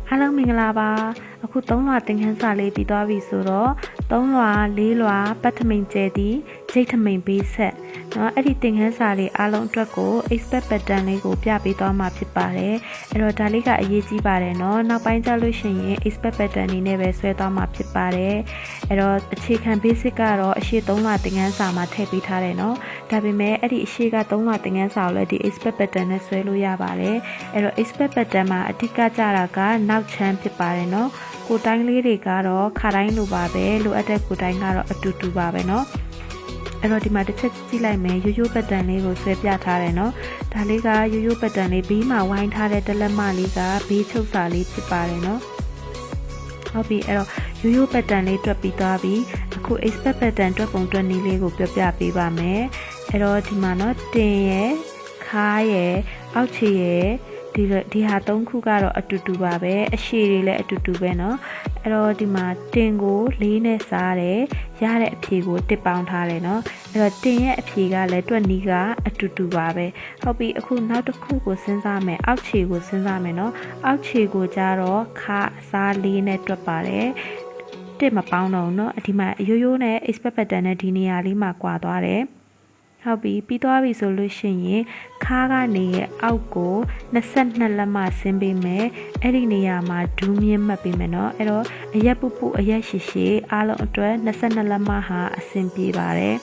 အားလုံးမင်္ဂလာပါအခု3လွှာသင်ခန်းစာလေးပြီးသွားပြီဆိုတော့3လွှာ4လွှာပတ်ထမိန်ကျဲသည်ဂျိတ်ထမိန်ဘေးဆက်เนาะအဲ့ဒီသင်ခန်းစာလေးအားလုံးအတွက်ကို expect pattern လေးကိုပြပေးသွားမှာဖြစ်ပါတယ်အဲ့တော့ဒါလေးကအရေးကြီးပါတယ်เนาะနောက်ပိုင်းကျလို့ရှိရင် expect pattern လေးနဲ့ပဲဆွဲသွားမှာဖြစ်ပါတယ်အဲ့တော့အခြေခံ basic ကတော့အရှိ3လွှာသင်ခန်းစာမှာထည့်ပေးထားတယ်เนาะဒါပေမဲ့အဲ့ဒီအရှိက3လွှာသင်ခန်းစာကိုလည်းဒီ expect pattern နဲ့ဆွဲလို့ရပါတယ်အဲ့တော့ expect pattern မှာအဓိကကြတာကနောက်ချမ်းဖြစ်ပါတယ်เนาะကိုတိုင်းလေးတွေကတော့ခါတိုင်းလိုပါပဲလိုအပ်တဲ့ကိုတိုင်းကတော့အတူတူပါပဲเนาะအဲ့တော့ဒီမှာတစ်ချက်ကြည့်လိုက်မယ်ရိုးရိုးပတ်တန်လေးကိုဆွဲပြထားတယ်เนาะဒါလေးကရိုးရိုးပတ်တန်လေးဘေးမှာဝိုင်းထားတဲ့တလက်မလေးကဘေးချုပ်စာလေးဖြစ်ပါတယ်เนาะဟုတ်ပြီအဲ့တော့ရိုးရိုးပတ်တန်လေးတွက်ပြီးသွားပြီအခု expect pattern တွက်ပုံတွက်နည်းလေးကိုပြောပြပေးပါမယ်အဲ့တော့ဒီမှာเนาะတင်ရယ်ခါးရယ်အောက်ခြေရယ်ဒီဟာ3ခုကတော့အတူတူပါပဲအရှိတွေလည်းအတူတူပဲเนาะအဲ့တော့ဒီမှာတင်ကို4နဲ့စားတယ်ရတဲ့အဖြေကိုတစ်ပေါင်းထားတယ်เนาะအဲ့တော့တင်ရဲ့အဖြေကလည်းတွက်နီးကအတူတူပါပဲဟုတ်ပြီအခုနောက်တစ်ခုကိုစဉ်းစားမယ်အောက်ခြေကိုစဉ်းစားမယ်เนาะအောက်ခြေကိုကြတော့ခါစား4နဲ့တွက်ပါတယ်တစ်မပေါင်းတော့เนาะဒီမှာရိုးရိုးနဲ့ expect pattern နဲ့ဒီနေရာလေးမှာကွာသွားတယ်ဟုတ်ပြီပြီးသွားပြီဆိုလို့ရှိရင်ခါးကနေရဲ့အောက်ကို22လက်မဆင်းပေးမယ်အဲ့ဒီနေရာမှာဒူးမြင့်မှတ်ပေးမယ်เนาะအဲ့တော့အရက်ပူပူအရက်ရှိရှိအားလုံးအတွက်22လက်မဟာအဆင်ပြေပါတယ်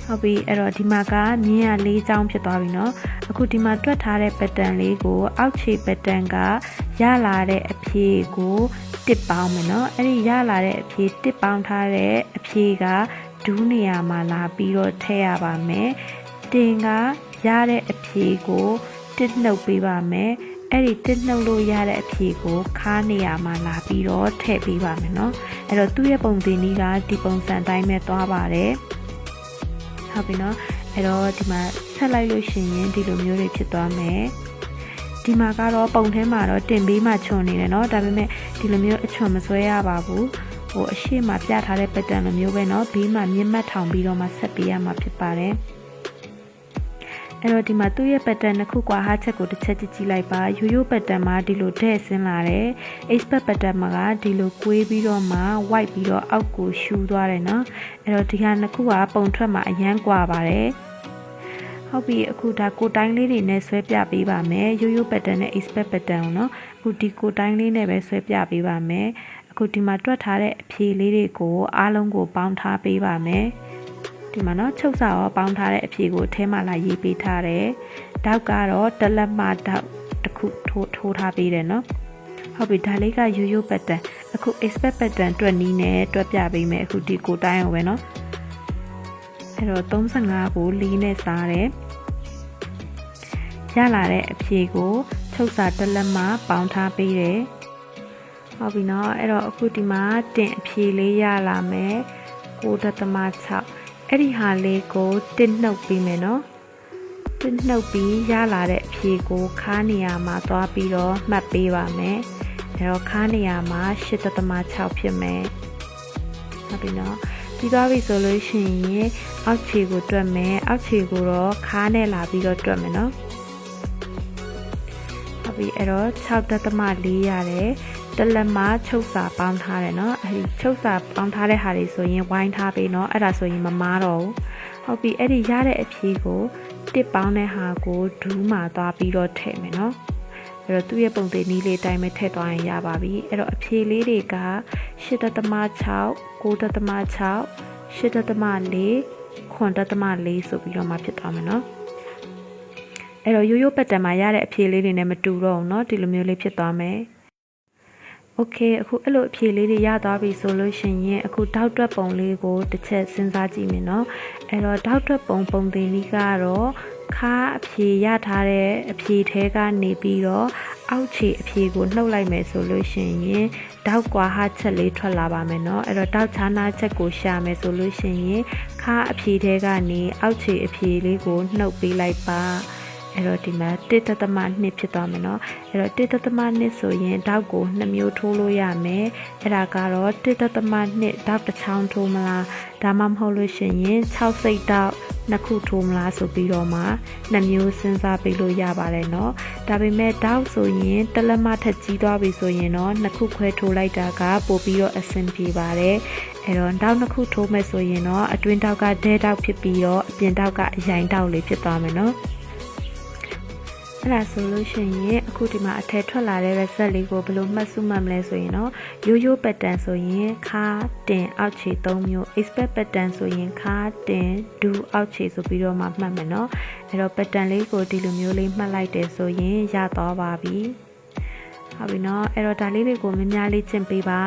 ဟုတ်ပြီအဲ့တော့ဒီမှာကမြင်းရ4ချောင်းဖြစ်သွားပြီเนาะအခုဒီမှာတွက်ထားတဲ့ pattern လေးကိုအောက်ခြေ pattern ကရလာတဲ့အဖြေကိုတစ်ပေါင်းမယ်เนาะအဲ့ဒီရလာတဲ့အဖြေတစ်ပေါင်းထားတဲ့အဖြေကဒူးနေရာမှာလာပြီးတော့ထည့်ရပါမယ်တင်ကရတဲ့အဖြေကိုတစ်နှုတ်ပေးပါမယ်အဲ့ဒီတစ်နှုတ်လို့ရတဲ့အဖြေကိုခါးနေရာမှာလာပြီးတော့ထည့်ပေးပါမယ်เนาะအဲ့တော့သူ့ရဲ့ပုံသင်နည်းကဒီပုံစံတိုင်းပဲသွားပါတယ်ဟုတ်ပြီเนาะအဲ့တော့ဒီမှာဆက်လိုက်လို့ရှိရင်ဒီလိုမျိုးတွေဖြစ်သွားမယ်ဒီမှာကတော့ပုံထဲမှာတော့တင်ပေးမှခြုံနေတယ်เนาะဒါပေမဲ့ဒီလိုမျိုးအချွန်မဆွဲရပါဘူးအရှိမပြထားတဲ့ pattern လိုမျိုးပဲเนาะဘေးမှာမြင့်မှတ်ထောင်ပြီးတော့မှဆက်ပေးရမှာဖြစ်ပါတယ်အဲ့တော့ဒီမှာသူ့ရဲ့ pattern တစ်ခုကွာဟာချက်ကိုတစ်ချက်ကြည့်လိုက်ပါရိုးရိုး pattern မှာဒီလိုတဲ့ဆင်းလာတယ် expert pattern မှာကဒီလိုကွေးပြီးတော့မှ white ပြီးတော့အောက်ကိုရှူသွားတယ်เนาะအဲ့တော့ဒီဟာနှစ်ခုကပုံထွက်မှာအရန်ကွာပါတယ်ဟုတ်ပြီအခုဒါကိုတိုင်းလေးတွေနဲ့ဆွဲပြပေးပါမယ်ရိုးရိုး pattern နဲ့ expert pattern ကိုเนาะအခုဒီကိုတိုင်းလေးနဲ့ပဲဆွဲပြပေးပါမယ်အခုဒီမှာတွက်ထားတဲ့အဖြေလေးတွေကိုအားလုံးကိုပေါင်းထားပေးပါမယ်ဒီမှာเนาะချုပ်စာရောပေါင်းထားတဲ့အဖြေကိုအထဲမှာလာရေးပေးထားတယ်တောက်ကတော့တလက်မတောက်တစ်ခုထိုးထားပေးတယ်เนาะဟုတ်ပြီဒါလေးကရိုးရိုး pattern အခု expect pattern တွက်နည်းနဲ့တွက်ပြပေးမယ်အခုဒီကိုတိုင်းအောင်ပဲเนาะအဲ့တော့35ကို4နဲ့စားတယ်ရလာတဲ့အဖြေကိုချုပ်စာတလက်မပေါင်းထားပေးတယ်ဟုတ်ပြီเนาะအဲ့တော့အခုဒီမှာတင်အဖြေလေးရလာမယ်9.6အဲ့ဒီဟာလေးကိုတစ်နှုတ်ပြီးမယ်เนาะတစ်နှုတ်ပြီးရလာတဲ့အဖြေကိုခါးနေရာမှာသွားပြီးတော့မှတ်ပေးပါမယ်အဲ့တော့ခါးနေရာမှာ8.6ဖြစ်မယ်ဟုတ်ပြီเนาะပြီးသွားပြီဆိုလို့ရှိရင်အောက်ခြေကိုတွက်မယ်အောက်ခြေကိုတော့ခါးနဲ့လာပြီးတော့တွက်မယ်เนาะဟုတ်ပြီအဲ့တော့6.4ရတယ်တလက်မချုပ်စာပေါင်းထားတယ်เนาะအဲဒီချုပ်စာပေါင်းထားတဲ့ဟာတွေဆိုရင်ဝိုင်းထားပေးเนาะအဲ့ဒါဆိုရင်မမားတော့ဘူးဟုတ်ပြီအဲ့ဒီရတဲ့အဖြေကိုတစ်ပေါင်းတဲ့ဟာကိုဒူးမှာသွားပြီးတော့ထည့်မယ်เนาะအဲ့တော့သူ့ရဲ့ပုံသေးနည်းလေးအတိုင်းပဲထည့်သွားရင်ရပါပြီအဲ့တော့အဖြေလေးတွေက8.6 9.6 8.4 9.4ဆိုပြီးတော့မှဖြစ်သွားမယ်เนาะအဲ့တော့ရိုးရိုး pattern မှာရတဲ့အဖြေလေးတွေနဲ့မတူတော့ဘူးเนาะဒီလိုမျိုးလေးဖြစ်သွားမယ်โอเคအခုအဲ့လိုအဖြေလေးတွေရသွားပြီဆိုလို့ရှိရင်အခုထောက်တွက်ပုံလေးကိုတစ်ချက်စဉ်းစားကြည့်မယ်เนาะအဲ့တော့ထောက်တွက်ပုံသင်နည်းကတော့ခါအဖြေရထားတဲ့အဖြေထဲကနေပြီးတော့အောက်ခြေအဖြေကိုနှုတ်လိုက်မယ်ဆိုလို့ရှိရင်တောက်ကွာဟာချက်လေးထွက်လာပါမယ်เนาะအဲ့တော့တောက်ချာနာချက်ကိုရှာမယ်ဆိုလို့ရှိရင်ခါအဖြေထဲကနေအောက်ခြေအဖြေလေးကိုနှုတ်ပေးလိုက်ပါအဲ့တော့ဒီမှာ1.2ဖြစ်သွားမယ်เนาะအဲ့တော့1.2ဆိုရင်တောက်ကို2မျိုးထိုးလို့ရမယ်အဲ့ဒါကတော့1.2တောက်တစ်ချောင်းထိုးမလားဒါမှမဟုတ်လို့ရှိရင်6စိတ်တောက် နှစ်ခုထိုးမလားဆိုပြီးတော့မှနှစ်မျိုးစဉ်းစားပေးလို့ရပါတယ်เนาะဒါပေမဲ့တောက်ဆိုရင်တလက်မထက်ကြီးသွားပြီဆိုရင်တော့နှစ်ခုခွဲထိုးလိုက်တာကပို့ပြီးတော့အဆင်ပြေပါတယ်အဲ့တော့တောက်နှစ်ခုထိုးမယ်ဆိုရင်တော့အတွင်းတောက်ကဒဲတောက်ဖြစ်ပြီးတော့အပြင်တောက်ကအရင်တောက်လေးဖြစ်သွားမယ်เนาะအဲ့ဒါဆိုလို့ရှိရင်အခုဒီမှာအထက်ထွက်လာတဲ့ result လေးကိုဘယ်လိုမှတ်စုမှတ်မလဲဆိုရင်တော့ရိုးရိုး pattern ဆိုရင်ခါတင်အောက်ခြေ3မျိုး expert pattern ဆိုရင်ခါတင်ဒူအောက်ခြေဆိုပြီးတော့မှမှတ်မယ်เนาะအဲ့တော့ pattern လေးကိုဒီလိုမျိုးလေးမှတ်လိုက်တယ်ဆိုရင်ရသွားပါပြီဟုတ်ပြီเนาะအဲ့တော့ဒါလေးတွေကိုများများလေးကျင့်ပေးပါ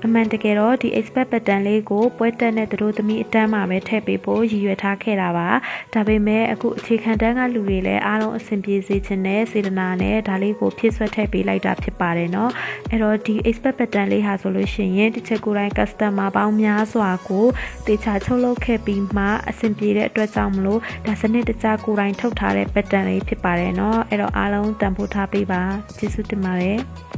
အမှန်တကယ်တော့ဒီ expert pattern လေးကိုပွဲတက်တဲ့သူတို့သမီးအတန်းမှာပဲထည့်ပေးဖို့ရည်ရွယ်ထားခဲ့တာပါဒါပေမဲ့အခုအခြေခံတန်းကလူတွေလည်းအားလုံးအဆင်ပြေစေချင်တဲ့စေတနာနဲ့ဒါလေးကိုဖြည့်ဆွတ်ထည့်ပေးလိုက်တာဖြစ်ပါတယ်เนาะအဲ့တော့ဒီ expert pattern လေးဟာဆိုလို့ရှိရင်တစ်ချက်ကိုယ်တိုင် customer ပေါင်းများစွာကိုတေချာချုပ်လုပ်ခဲ့ပြီးမှအဆင်ပြေတဲ့အတွက်ကြောင့်မလို့ဒါစနစ်တကျကိုယ်တိုင်ထုတ်ထားတဲ့ pattern လေးဖြစ်ပါတယ်เนาะအဲ့တော့အားလုံးတန်ဖိုးထားပေးပါကျေးဇူးတင်ပါတယ်